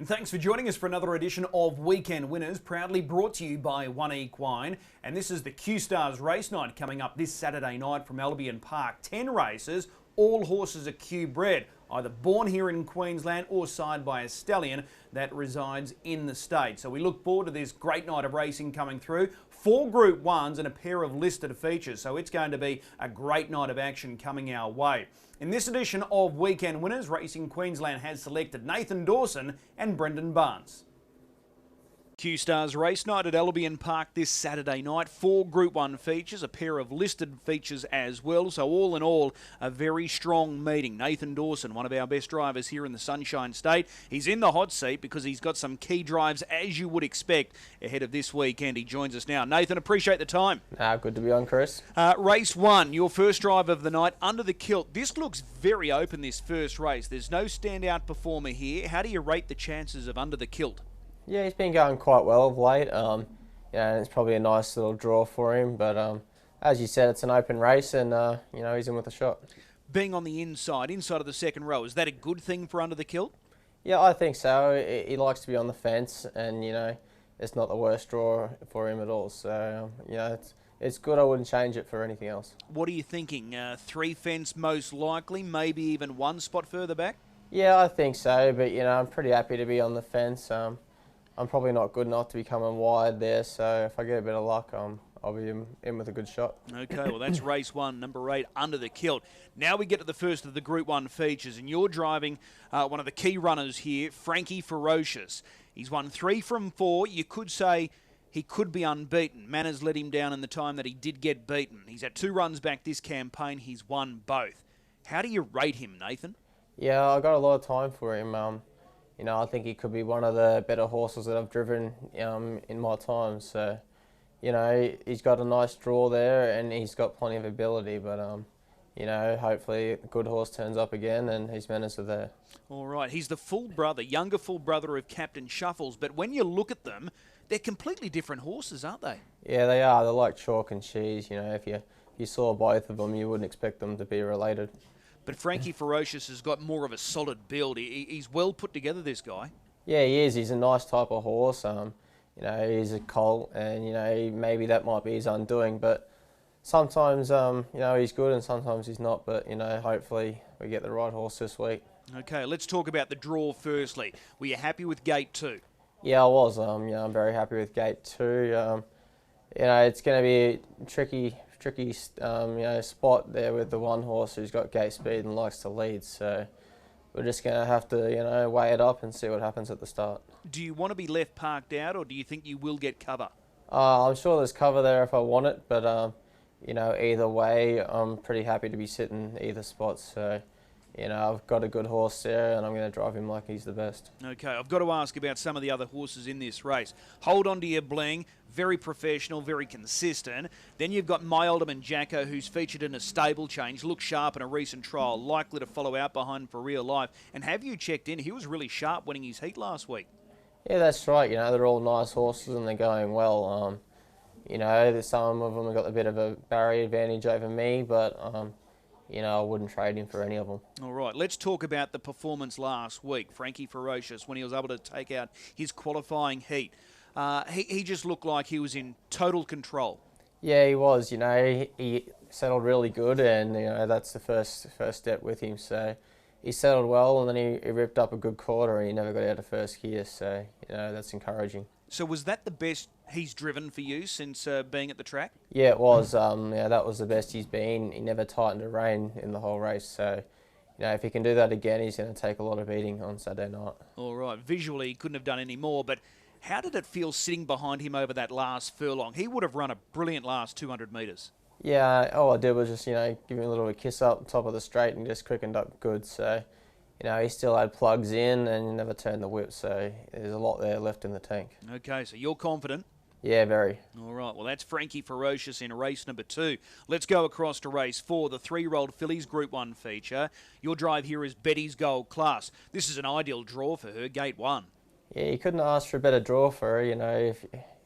And thanks for joining us for another edition of Weekend Winners, proudly brought to you by One Equine. And this is the QSTARS race night coming up this Saturday night from Albion Park. 10 races, all horses are QBRED, either born here in Queensland or sired by a stallion that resides in the state. So we look forward to this great night of racing coming through. 4 Group 1s and a pair of listed features, so it's going to be a great night of action coming our way. In this edition of Weekend Winners, Racing Queensland has selected Nathan Dawson and Brendan Barnes. QSTARS race night at Albion Park this Saturday night. 4 Group 1 features, a pair of listed features as well. So all in all, a very strong meeting. Nathan Dawson, one of our best drivers here in the Sunshine State. He's in the hot seat because he's got some key drives, as you would expect, ahead of this weekend. He joins us now. Nathan, appreciate the time. Good to be on, Chris. Race 1, your first drive of the night, Under the Kilt. This looks very open, this first race. There's no standout performer here. How do you rate the chances of Under the Kilt? Yeah, he's been going quite well of late. It's probably a nice little draw for him. But as you said, it's an open race, and he's in with a shot. Being on the inside of the second row, is that a good thing for Under the Kilt? Yeah, I think so. He likes to be on the fence, and it's not the worst draw for him at all. So it's good. I wouldn't change it for anything else. What are you thinking? 3 fence most likely, maybe even 1 spot further back? Yeah, I think so. But I'm pretty happy to be on the fence. I'm probably not good enough to be coming wide there, so if I get a bit of luck, I'll be in with a good shot. Okay, well that's race 1, number 8, Under the Kilt. Now we get to the first of the Group 1 features, and you're driving one of the key runners here, Frankie Ferocious. He's won 3 from 4. You could say he could be unbeaten. Manners let him down in the time that he did get beaten. He's had 2 runs back this campaign. He's won both. How do you rate him, Nathan? Yeah, I got a lot of time for him. I think he could be one of the better horses that I've driven in my time. So, he's got a nice draw there, and he's got plenty of ability. But, hopefully a good horse turns up again, and his manners are there. All right, he's the younger full brother of Captain Shuffles. But when you look at them, they're completely different horses, aren't they? Yeah, they are. They're like chalk and cheese. If you saw both of them, you wouldn't expect them to be related. But Frankie Ferocious has got more of a solid build. He's well put together, this guy. Yeah, he is. He's a nice type of horse. He's a colt, and maybe that might be his undoing. But sometimes, he's good, and sometimes he's not. But hopefully we get the right horse this week. Okay, let's talk about the draw firstly. Were you happy with Gate 2? Yeah, I was. I'm very happy with Gate 2. It's going to be a tricky spot there with the one horse who's got gate speed and likes to lead. So we're just going to have to, weigh it up and see what happens at the start. Do you want to be left parked out, or do you think you will get cover? I'm sure there's cover there if I want it, but either way, I'm pretty happy to be sitting either spot. So, I've got a good horse there, and I'm going to drive him like he's the best. Okay, I've got to ask about some of the other horses in this race. Hold On to Your Bling, very professional, very consistent. Then you've got My Alderman Jacko, who's featured in a stable change, looks sharp in a recent trial, likely to follow out behind for real life. And have you checked in? He was really sharp winning his heat last week. Yeah, that's right. They're all nice horses and they're going well. Some of them have got a bit of a barrier advantage over me, but I wouldn't trade him for any of them. All right, let's talk about the performance last week. Frankie Ferocious, when he was able to take out his qualifying heat. He just looked like he was in total control. Yeah, he was. He settled really good, and that's the first step with him. So he settled well, and then he ripped up a good quarter, and he never got out of first gear. So that's encouraging. So was that the best he's driven for you since being at the track? Yeah, it was. That was the best he's been. He never tightened a rein in the whole race. So, if he can do that again, he's going to take a lot of beating on Saturday night. All right. Visually, he couldn't have done any more. But how did it feel sitting behind him over that last furlong? He would have run a brilliant last 200 metres. Yeah, all I did was just, give him a little kiss up top of the straight and just quickened up good. So, he still had plugs in and never turned the whip. So there's a lot there left in the tank. Okay, so you're confident? Yeah, very. All right, well, that's Frankie Ferocious in race number 2. Let's go across to race 4, the 3-year-old fillies Group 1 feature. Your drive here is Betty's Gold Class. This is an ideal draw for her, Gate 1. Yeah, you couldn't ask for a better draw for her, if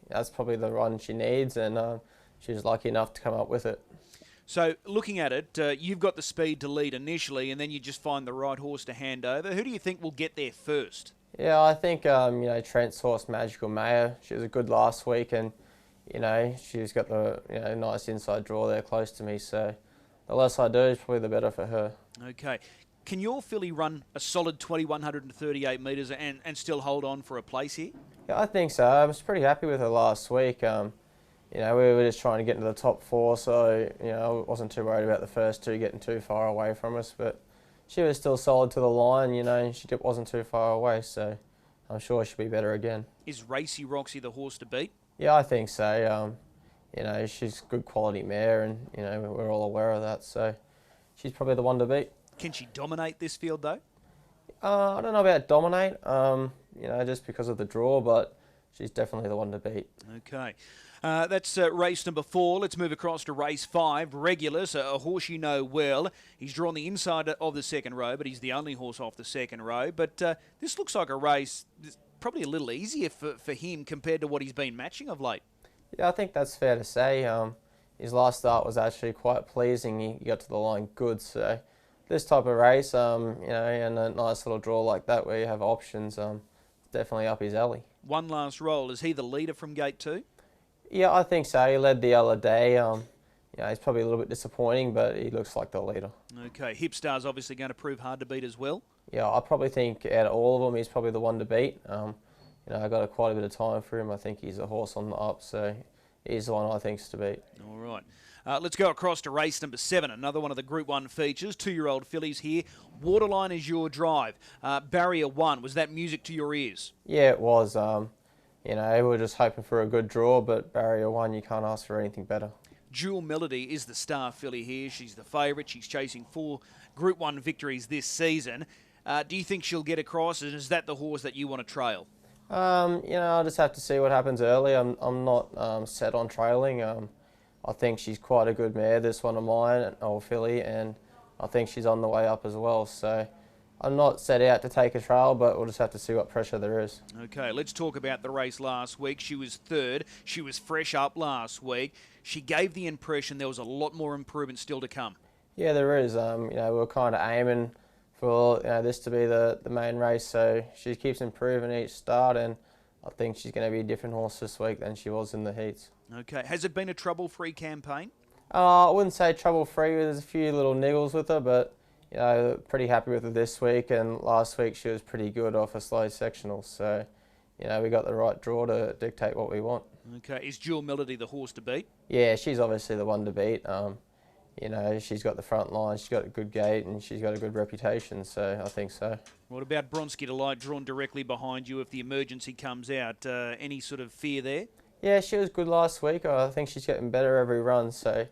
that's probably the run she needs, and she was lucky enough to come up with it. So looking at it, you've got the speed to lead initially, and then you just find the right horse to hand over. Who do you think will get there first? Yeah, I think Trent's horse Magical Mayo. She was a good last week, and she's got the nice inside draw there close to me. So the less I do is probably the better for her. Okay. Can your filly run a solid 2,138 metres and still hold on for a place here? Yeah, I think so. I was pretty happy with her last week. We were just trying to get into the top four, so I wasn't too worried about the first two getting too far away from us. But she was still solid to the line, and she wasn't too far away, so I'm sure she'll be better again. Is Racy Roxy the horse to beat? Yeah, I think so. She's a good quality mare, and we're all aware of that, so she's probably the one to beat. Can she dominate this field though? I don't know about dominate, just because of the draw, but she's definitely the one to beat. Okay. That's race number 4. Let's move across to race 5. Regulus, a horse you know well. He's drawn the inside of the second row, but he's the only horse off the second row. But this looks like a race that's probably a little easier for him compared to what he's been matching of late. Yeah, I think that's fair to say. His last start was actually quite pleasing. He got to the line good, so this type of race, and a nice little draw like that where you have options, definitely up his alley. One last roll. Is he the leader from gate 2? Yeah, I think so. He led the other day. He's probably a little bit disappointing, but he looks like the leader. Okay, QSTARS obviously going to prove hard to beat as well. Yeah, I probably think out of all of them, he's probably the one to beat. I got quite a bit of time for him. I think he's a horse on the up, so he's the one I think's to beat. All right. Let's go across to race number 7, another one of the Group 1 features. 2-year-old fillies here. Waterline is your drive. Barrier 1, was that music to your ears? Yeah, it was. We were just hoping for a good draw, but Barrier 1, you can't ask for anything better. Dual Melody is the star filly here. She's the favourite. She's chasing 4 Group 1 victories this season. Do you think she'll get across, and is that the horse that you want to trail? I'll just have to see what happens early. I'm not set on trailing. I think she's quite a good mare, this one of mine, or filly, and I think she's on the way up as well. So I'm not set out to take a trail, but we'll just have to see what pressure there is. Okay, let's talk about the race last week. She was 3rd. She was fresh up last week. She gave the impression there was a lot more improvement still to come. Yeah, there is. We were kind of aiming for this to be the main race, so she keeps improving each start, and I think she's going to be a different horse this week than she was in the heats. Okay, has it been a trouble-free campaign? I wouldn't say trouble-free. There's a few little niggles with her, but pretty happy with her this week, and last week she was pretty good off a slow sectional, so we got the right draw to dictate what we want. Okay, is Dual Melody the horse to beat? Yeah, she's obviously the one to beat. She's got the front line, she's got a good gait, and she's got a good reputation, so I think so. What about Bronski Delight drawn directly behind you if the emergency comes out? Any sort of fear there? Yeah, she was good last week. I think she's getting better every run, so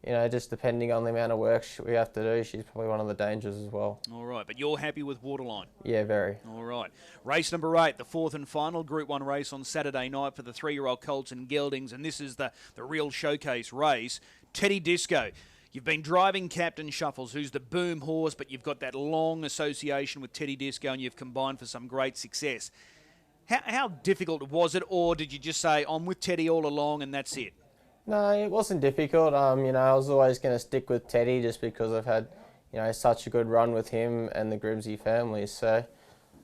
just depending on the amount of work we have to do, she's probably one of the dangers as well. All right, but you're happy with Waterline? Yeah, very. All right. Race number 8, the 4th and final Group 1 race on Saturday night for the 3-year-old colts and geldings, and this is the real showcase race. Teddy Disco. You've been driving Captain Shuffles, who's the boom horse, but you've got that long association with Teddy Disco, and you've combined for some great success. How difficult was it, or did you just say, I'm with Teddy all along and that's it? No, it wasn't difficult. I was always going to stick with Teddy just because I've had, such a good run with him and the Grimsey family. So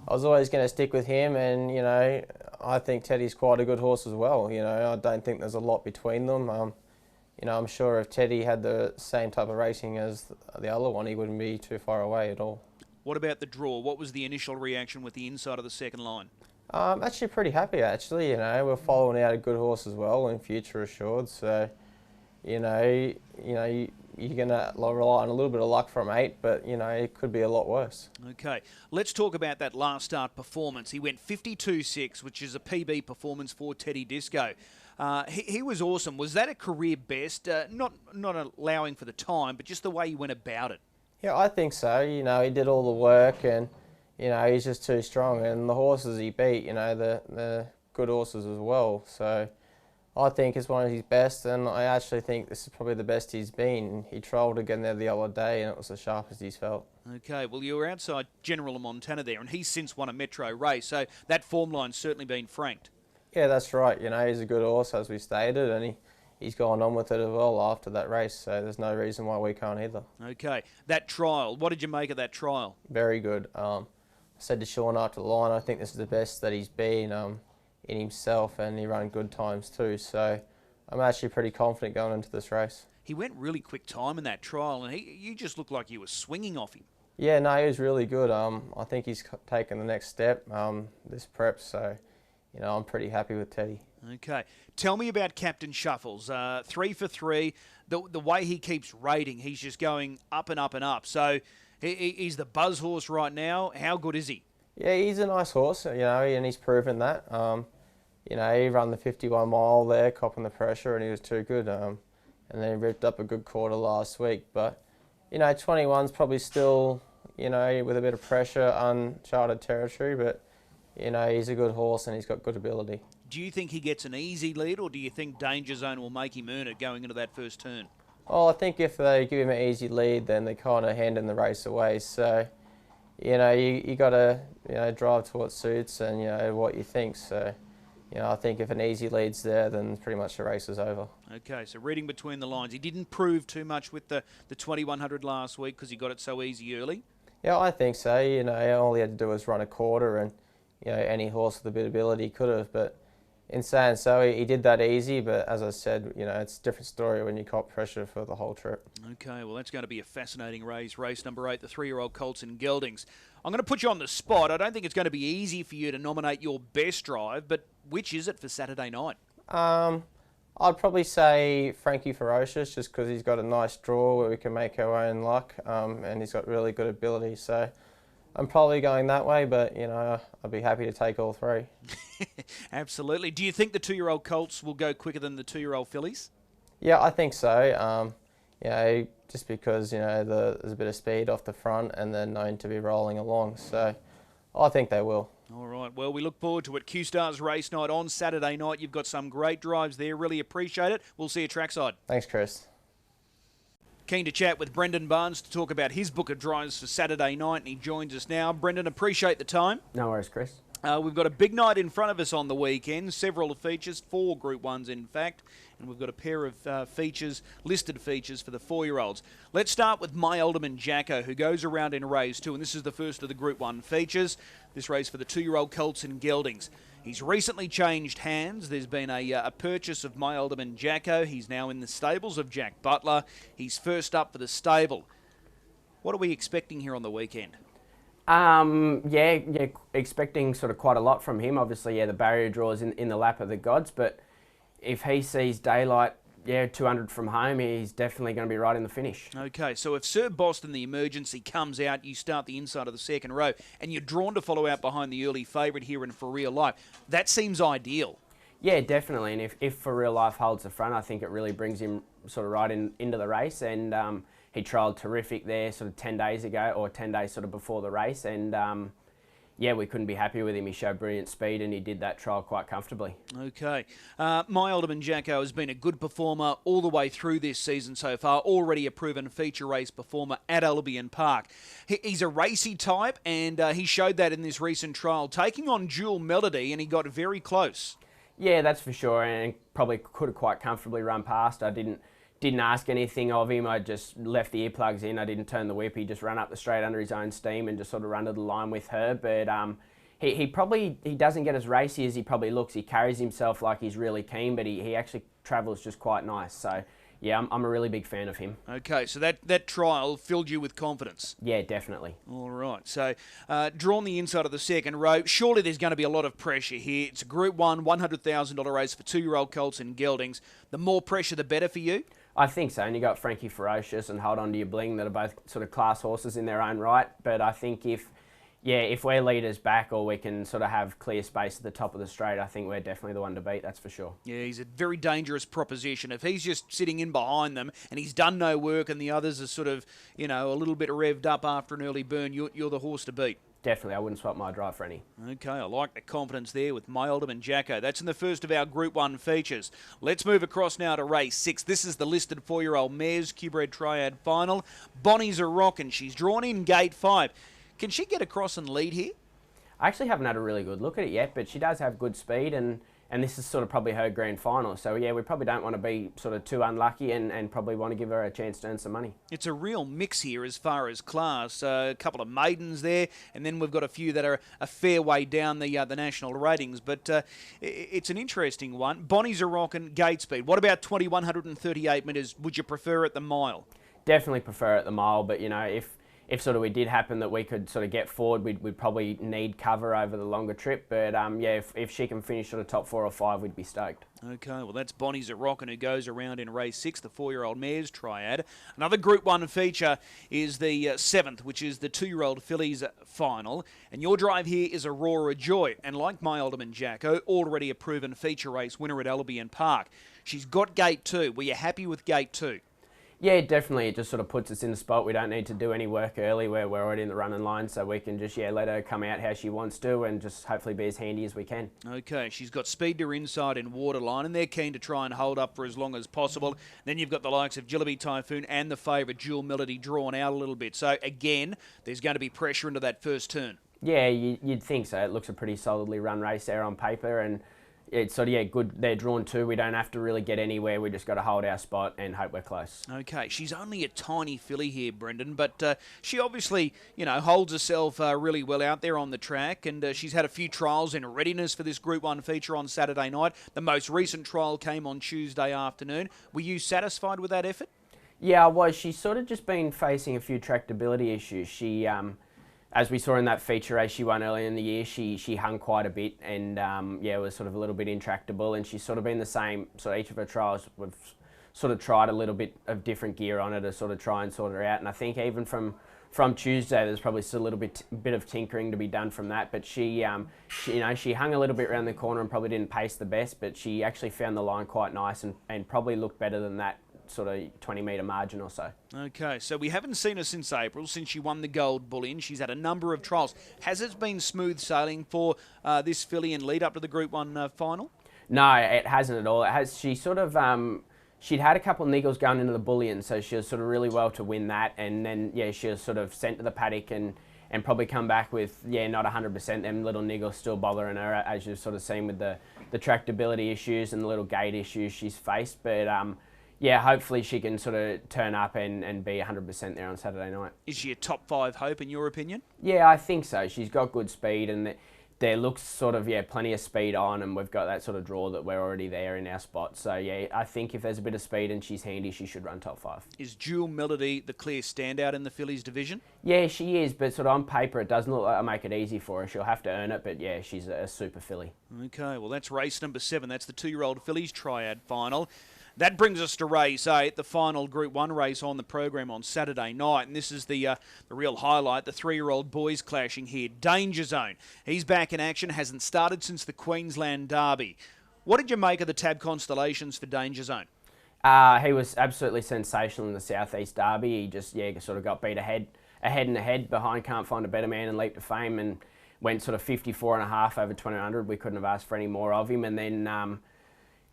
I was always going to stick with him, and, I think Teddy's quite a good horse as well. I don't think there's a lot between them. I'm sure if Teddy had the same type of racing as the other one, he wouldn't be too far away at all. What about the draw? What was the initial reaction with the inside of the second line? I'm actually pretty happy, actually. We're following out a good horse as well in Future Assured. So, you're going to rely on a little bit of luck from 8, but, it could be a lot worse. Okay, let's talk about that last start performance. He went 52.6, which is a PB performance for Teddy Disco. He was awesome. Was that a career best? Not allowing for the time, but just the way he went about it. Yeah, I think so. He did all the work, and he's just too strong. And the horses he beat, the good horses as well. So I think it's one of his best, and I actually think this is probably the best he's been. He trialled again there the other day, and it was the sharpest he's felt. Okay, well, you were outside General of Montana there, and he's since won a Metro race, so that form line's certainly been franked. Yeah, that's right. He's a good horse, as we stated, and he's gone on with it as well after that race, so there's no reason why we can't either. Okay, that trial, what did you make of that trial? Very good. said to Sean after the line, I think this is the best that he's been in himself, and he ran good times too. So I'm actually pretty confident going into this race. He went really quick time in that trial, and you just looked like you were swinging off him. Yeah, no, he was really good. I think he's taken the next step this prep, so I'm pretty happy with Teddy. Okay, tell me about Captain Shuffles. 3 for 3. The way he keeps rating, he's just going up and up and up. So he's the buzz horse right now. How good is he? Yeah, he's a nice horse, and he's proven that. He ran the 51 mile there, copping the pressure, and he was too good. And then he ripped up a good quarter last week. But, 21's probably still, with a bit of pressure, uncharted territory. But, he's a good horse and he's got good ability. Do you think he gets an easy lead, or do you think Danger Zone will make him earn it going into that first turn? Well, I think if they give him an easy lead, then they kind of handing the race away. So, you got to, drive to what suits and, what you think. So, I think if an easy lead's there, then pretty much the race is over. Okay, so reading between the lines, he didn't prove too much with the 2100 last week because he got it so easy early? Yeah, I think so. All he had to do was run a quarter, and, any horse with a bit of ability could have. But in saying so, he did that easy, but as I said, it's a different story when you cop pressure for the whole trip. Okay, well, that's going to be a fascinating race. Race number 8, the 3-year-old colts in geldings. I'm going to put you on the spot. I don't think it's going to be easy for you to nominate your best drive, but which is it for Saturday night? I'd probably say Frankie Ferocious, just because he's got a nice draw where we can make our own luck, and he's got really good ability. So I'm probably going that way, but, I'd be happy to take all three. Absolutely. Do you think the 2-year-old colts will go quicker than the 2-year-old fillies? Yeah, I think so. Just because, there's a bit of speed off the front and they're known to be rolling along. So I think they will. All right. Well, we look forward to it. QSTARS race night on Saturday night. You've got some great drives there. Really appreciate it. We'll see you trackside. Thanks, Chris. Keen to chat with Brendan Barnes to talk about his book of drives for Saturday night, and he joins us now. Brendan, appreciate the time. No worries, Chris. We've got a big night in front of us on the weekend, several features, 4 Group 1s in fact, and we've got a pair of features, listed features for the 4-year-olds. Let's start with My Alderman Jacko, who goes around in race 2, and this is the first of the Group 1 features, this race for the 2-year-old colts and geldings. He's recently changed hands. There's been a purchase of My Alderman Jacko. He's now in the stables of Jack Butler. He's first up for the stable. What are we expecting here on the weekend? Yeah, expecting sort of quite a lot from him. Obviously, the barrier draw is in the lap of the gods, but if he sees daylight, 200 from home, he's definitely going to be right in the finish. Okay, so if Sir Boston, the emergency, comes out, you start the inside of the second row, and you're drawn to follow out behind the early favourite here in For Real Life, that seems ideal. Yeah, definitely, and if For Real Life holds the front, I think it really brings him sort of right into the race, and he trialled terrific there sort of 10 days ago, or 10 days sort of before the race, and we couldn't be happy with him. He showed brilliant speed and he did that trial quite comfortably. Okay. My Alderman Jacko has been a good performer all the way through this season so far, already a proven feature race performer at Albion Park. He's a racy type, and he showed that in this recent trial, taking on Dual Melody, and he got very close. Yeah, that's for sure, and probably could have quite comfortably run past. I didn't ask anything of him. I just left the earplugs in. I didn't turn the whip. He just ran up the straight under his own steam and just sort of ran to the line with her. But he doesn't get as racy as he probably looks. He carries himself like he's really keen, but he actually travels just quite nice. So yeah, I'm a really big fan of him. Okay, so that trial filled you with confidence? Yeah, definitely. All right, so drawn the inside of the second row. Surely there's going to be a lot of pressure here. It's a Group 1, $100,000 race for 2-year-old colts and geldings. The more pressure, the better for you? I think so, and you got Frankie Ferocious and Hold On To Your Bling that are both sort of class horses in their own right. But I think if we're leaders back, or we can sort of have clear space at the top of the straight, I think we're definitely the one to beat, that's for sure. Yeah, he's a very dangerous proposition. If he's just sitting in behind them and he's done no work and the others are sort of, a little bit revved up after an early burn, you're the horse to beat. Definitely, I wouldn't swap my drive for any. Okay, I like the confidence there with My Alderman Jacko. That's in the first of our Group 1 features. Let's move across now to race 6. This is the listed 4-year-old mares, QBRED Triad Final. Bonnie's a rockin'. She's drawn in gate 5. Can she get across and lead here? I actually haven't had a really good look at it yet, but she does have good speed, and and this is sort of probably her grand final. So yeah, we probably don't want to be sort of too unlucky, and probably want to give her a chance to earn some money. It's a real mix here as far as class. A couple of maidens there, and then we've got a few that are a fair way down the national ratings. But it's an interesting one. Bonnies are rocking gate speed. What about 2138 metres? Would you prefer at the mile? Definitely prefer at the mile, but you know, if sort of we did happen that we could sort of get forward, we'd probably need cover over the longer trip. But yeah, if she can finish sort of top 4 or 5, we'd be stoked. Okay, well that's Bonnie's at Rockin', who goes around in race 6, the 4-year-old mares triad. Another Group 1 feature is the 7th, which is the 2-year-old fillies final. And your drive here is Aurora Joy. And like my Alderman Jacko, already a proven feature race winner at Albion Park. She's got gate 2. Were you happy with gate 2? Yeah, definitely. It just sort of puts us in the spot. We don't need to do any work early where we're already in the running line, so we can just, let her come out how she wants to and just hopefully be as handy as we can. Okay, she's got speed to her inside in Waterline, and they're keen to try and hold up for as long as possible. Then you've got the likes of Jillaby Typhoon and the favourite Jewel Melody drawn out a little bit. So again, there's going to be pressure into that first turn. Yeah, you'd think so. It looks a pretty solidly run race there on paper, and it's sort of, good. They're drawn too. We don't have to really get anywhere. We just got to hold our spot and hope we're close. Okay, she's only a tiny filly here, Brendan, but she obviously, holds herself really well out there on the track, and she's had a few trials in readiness for this Group 1 feature on Saturday night. The most recent trial came on Tuesday afternoon. Were you satisfied with that effort? Yeah, I was. She's sort of just been facing a few tractability issues. She, as we saw in that feature race she won earlier in the year, she hung quite a bit and was sort of a little bit intractable, and she's sort of been the same. So each of her trials we've sort of tried a little bit of different gear on her to sort of try and sort her out. And I think even from Tuesday there's probably still a little bit of tinkering to be done from that. But she hung a little bit around the corner and probably didn't pace the best, but she actually found the line quite nice and probably looked better than that sort of 20-metre margin or so. Okay, so we haven't seen her since April, since she won the Gold Bullion. She's had a number of trials. Has it been smooth sailing for this filly and lead up to the Group 1 final? No, it hasn't at all. It has. She sort of she'd had a couple of niggles going into the Bullion, so she was sort of really well to win that, and then she was sort of sent to the paddock and probably come back with not 100%. Them little niggles still bothering her, as you've sort of seen with the tractability issues and the little gait issues she's faced. But hopefully she can sort of turn up and be 100% there on Saturday night. Is she a top 5 hope in your opinion? Yeah, I think so. She's got good speed, and there looks sort of, plenty of speed on, and we've got that sort of draw that we're already there in our spot. So I think if there's a bit of speed and she's handy, she should run top 5. Is Jewel Melody the clear standout in the fillies division? Yeah, she is, but sort of on paper it doesn't look like I'll make it easy for her. She'll have to earn it, but she's a super filly. Okay, well that's race number 7. That's the 2-year-old fillies triad final. That brings us to race 8, the final Group 1 race on the program on Saturday night. And this is the real highlight, the 3-year-old boys clashing here. Danger Zone. He's back in action, hasn't started since the Queensland Derby. What did you make of the Tab Constellations for Danger Zone? He was absolutely sensational in the Southeast Derby. He just, sort of got beat ahead behind Can't Find a Better Man and Leap to Fame, and went sort of 54.5 over 200. We couldn't have asked for any more of him. And then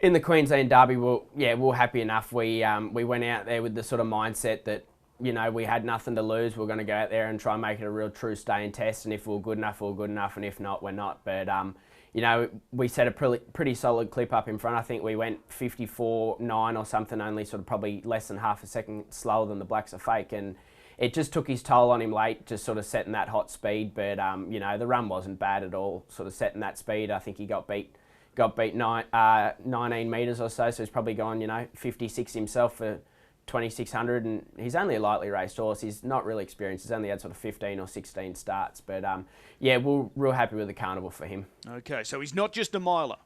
in the Queensland Derby, we're happy enough. We went out there with the sort of mindset that, we had nothing to lose. We're going to go out there and try and make it a real true stay and test. And if we're good enough, we're good enough. And if not, we're not. But, we set a pretty solid clip up in front. I think we went 54.9 or something, only sort of probably less than half a second slower than the Blacks Are Fake. And it just took his toll on him late, just sort of setting that hot speed. But, the run wasn't bad at all, sort of setting that speed. I think he got beat 19 metres or so he's probably gone, 56 himself for 2,600, and he's only a lightly raced horse. He's not really experienced. He's only had sort of 15 or 16 starts, but we're real happy with the carnival for him. Okay, so he's not just a miler?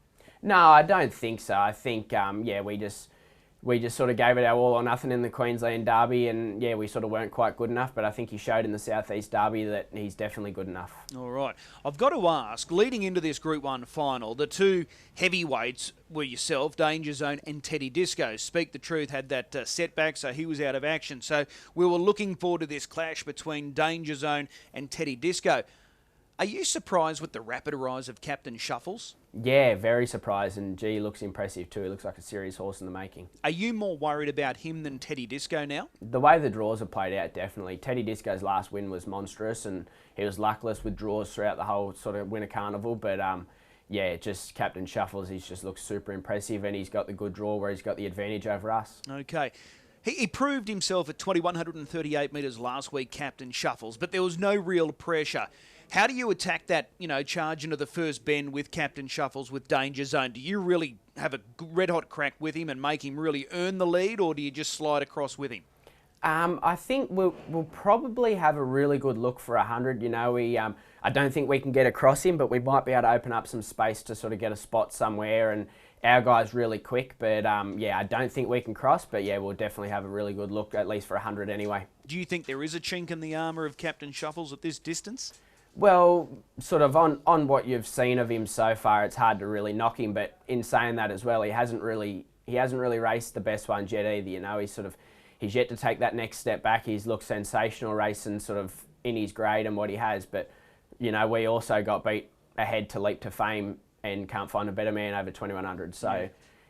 No, I don't think so. I think, we just sort of gave it our all or nothing in the Queensland Derby, and we sort of weren't quite good enough, but I think he showed in the Southeast Derby that he's definitely good enough. All right. I've got to ask, leading into this Group 1 final, the 2 heavyweights were yourself, Danger Zone and Teddy Disco. Speak the Truth had that setback, so he was out of action. So we were looking forward to this clash between Danger Zone and Teddy Disco. Are you surprised with the rapid rise of Captain Shuffles? Yeah, very surprised, and gee, he looks impressive too. He looks like a serious horse in the making. Are you more worried about him than Teddy Disco now? The way the draws are played out, definitely. Teddy Disco's last win was monstrous, and he was luckless with draws throughout the whole sort of winter carnival, but yeah, just Captain Shuffles, he's just looks super impressive, and he's got the good draw where he's got the advantage over us. Okay. He proved himself at 2,138 metres last week, Captain Shuffles, but there was no real pressure. How do you attack that, charge into the first bend with Captain Shuffles with Danger Zone? Do you really have a red-hot crack with him and make him really earn the lead, or do you just slide across with him? I think we'll probably have a really good look for 100. I don't think we can get across him, but we might be able to open up some space to sort of get a spot somewhere, and our guy's really quick, but yeah, I don't think we can cross, but yeah, we'll definitely have a really good look, at least for 100 anyway. Do you think there is a chink in the armour of Captain Shuffles at this distance? Well, sort of on what you've seen of him so far, it's hard to really knock him, but in saying that as well, he hasn't really raced the best ones yet either. He's yet to take that next step back. He's looked sensational racing sort of in his grade and what he has, but we also got beat ahead to Leap to Fame and can't find a better man over 2,100. So,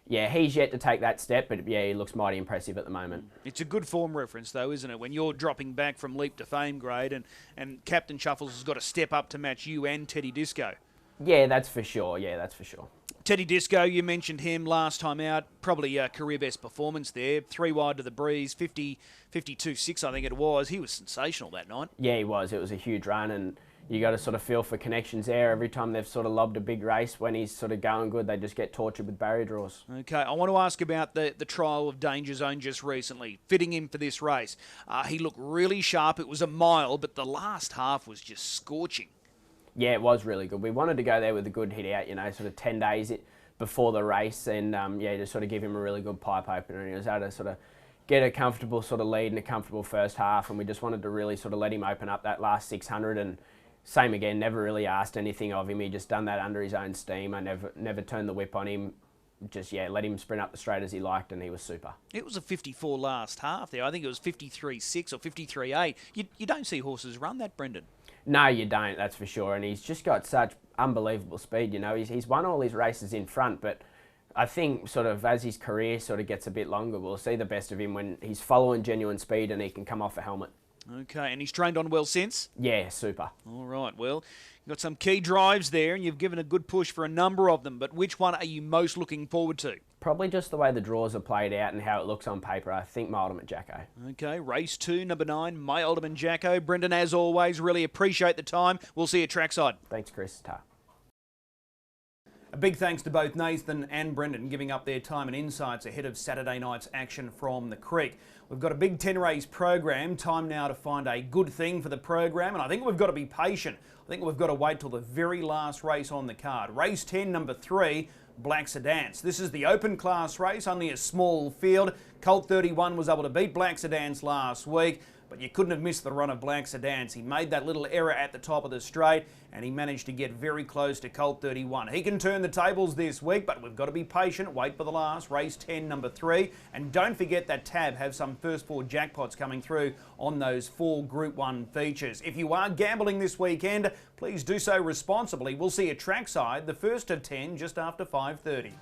yeah, he's yet to take that step, but yeah, he looks mighty impressive at the moment. It's a good form reference, though, isn't it? When you're dropping back from Leap to Fame grade, and Captain Shuffles has got to step up to match you and Teddy Disco. Yeah, that's for sure. Yeah, that's for sure. Teddy Disco, you mentioned him last time out. Probably a career best performance there. 3 wide to the breeze, 52.6 I think it was. He was sensational that night. Yeah, he was. It was a huge run, and you got to sort of feel for connections there. Every time they've sort of lobbed a big race, when he's sort of going good, they just get tortured with barrier draws. Okay, I want to ask about the trial of Danger Zone just recently, fitting him for this race. He looked really sharp. It was a mile, but the last half was just scorching. Yeah, it was really good. We wanted to go there with a good hit out, sort of 10 days before the race, and yeah, just sort of give him a really good pipe opener, and he was able to sort of get a comfortable sort of lead and a comfortable first half, and we just wanted to really sort of let him open up that last 600, and same again, never really asked anything of him. He just done that under his own steam. I never turned the whip on him. Just, yeah, let him sprint up the straight as he liked, and he was super. It was a 54 last half there. I think it was 53.6 or 53.8. You don't see horses run that, Brendan. No, you don't, that's for sure. And he's just got such unbelievable speed, He's won all his races in front, but I think sort of as his career sort of gets a bit longer, we'll see the best of him when he's following genuine speed and he can come off a helmet. Okay, and he's trained on well since? Yeah, super. All right, well, you've got some key drives there, and you've given a good push for a number of them, but which one are you most looking forward to? Probably just the way the draws are played out and how it looks on paper. I think My Ultimate Jacko. Okay, race 2, number 9, My Ultimate Jacko. Brendan, as always, really appreciate the time. We'll see you trackside. Thanks, Chris. Ta. A big thanks to both Nathan and Brendan giving up their time and insights ahead of Saturday night's action from the Creek. We've got a big 10-race program. Time now to find a good thing for the program, and I think we've got to be patient. I think we've got to wait till the very last race on the card. Race 10, number 3, Black Sedans. This is the open class race, only a small field. Colt 31 was able to beat Black Sedans last week, but you couldn't have missed the run of Black Sedans. He made that little error at the top of the straight, and he managed to get very close to Colt 31. He can turn the tables this week, but we've got to be patient, wait for the last. Race 10, number 3. And don't forget that tab have some first 4 jackpots coming through on those 4 Group 1 features. If you are gambling this weekend, please do so responsibly. We'll see you trackside, the first of 10, just after 5:30.